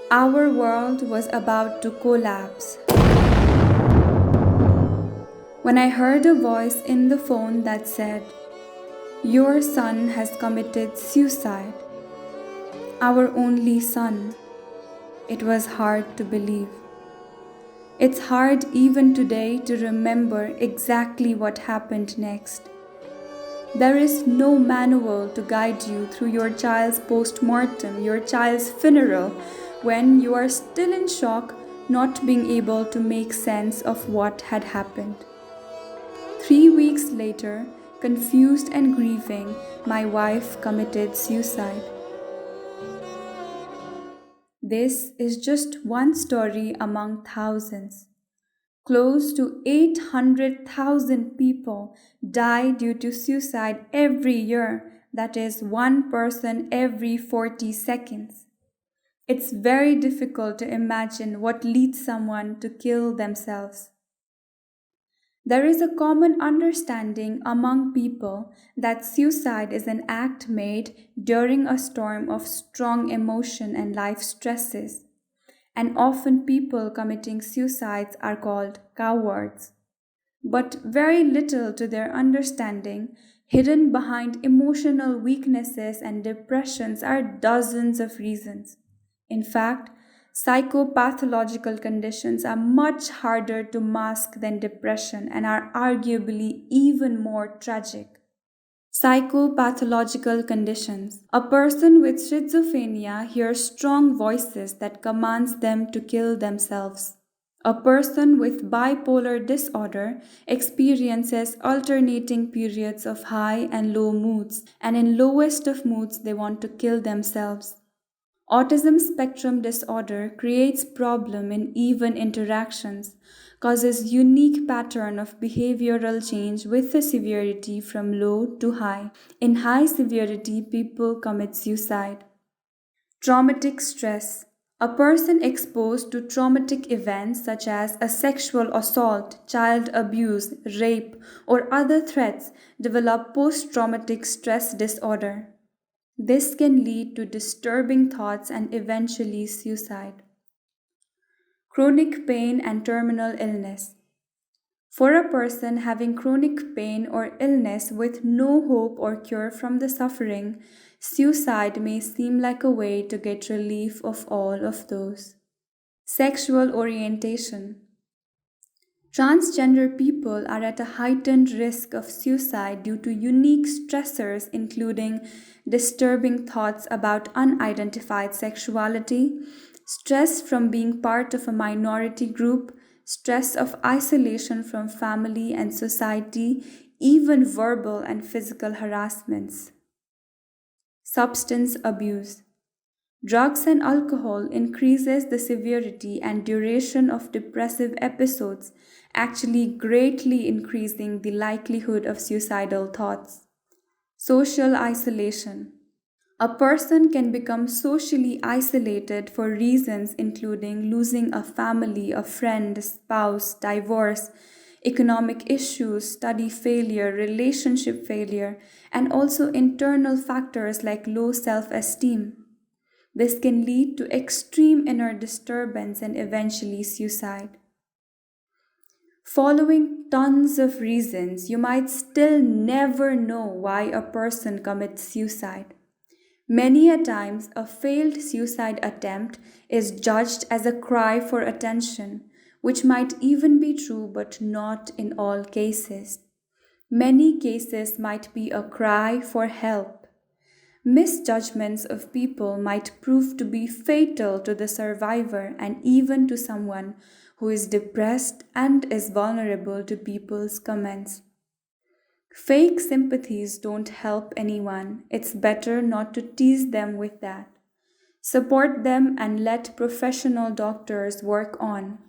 Our world was about to collapse when I heard a voice in the phone that said, "Your son has committed suicide." Our only son. It was hard to believe. It's hard even today to remember exactly what happened next. There is no manual to guide you through your child's post-mortem, your child's funeral, when you are still in shock, not being able to make sense of what had happened. 3 weeks later, confused and grieving, my wife committed suicide. This is just one story among thousands. Close to 800,000 people die due to suicide every year. That is one person every 40 seconds. It's very difficult to imagine what leads someone to kill themselves. There is a common understanding among people that suicide is an act made during a storm of strong emotion and life stresses, and often people committing suicides are called cowards. But very little to their understanding, hidden behind emotional weaknesses and depressions are dozens of reasons. In fact, psychopathological conditions are much harder to mask than depression and are arguably even more tragic. Psychopathological conditions. A person with schizophrenia hears strong voices that commands them to kill themselves. A person with bipolar disorder experiences alternating periods of high and low moods, and in lowest of moods they want to kill themselves. Autism spectrum disorder creates problem in even interactions, causes unique pattern of behavioral change with the severity from low to high. In high severity, people commit suicide. Traumatic stress. A person exposed to traumatic events such as a sexual assault, child abuse, rape, or other threats develop post-traumatic stress disorder. This can lead to disturbing thoughts and eventually suicide. Chronic pain and terminal illness. For a person having chronic pain or illness with no hope or cure from the suffering, suicide may seem like a way to get relief of all of those. Sexual orientation. Transgender people are at a heightened risk of suicide due to unique stressors, including disturbing thoughts about unidentified sexuality, stress from being part of a minority group, stress of isolation from family and society, even verbal and physical harassments. Substance abuse. Drugs and alcohol increases the severity and duration of depressive episodes, actually greatly increasing the likelihood of suicidal thoughts. Social isolation. A person can become socially isolated for reasons including losing a family, a friend, spouse, divorce, economic issues, study failure, relationship failure, and also internal factors like low self-esteem. This can lead to extreme inner disturbance and eventually suicide. Following tons of reasons, you might still never know why a person commits suicide. Many a times, a failed suicide attempt is judged as a cry for attention, which might even be true but not in all cases. Many cases might be a cry for help. Misjudgments of people might prove to be fatal to the survivor and even to someone who is depressed and is vulnerable to people's comments. Fake sympathies don't help anyone. It's better not to tease them with that. Support them and let professional doctors work on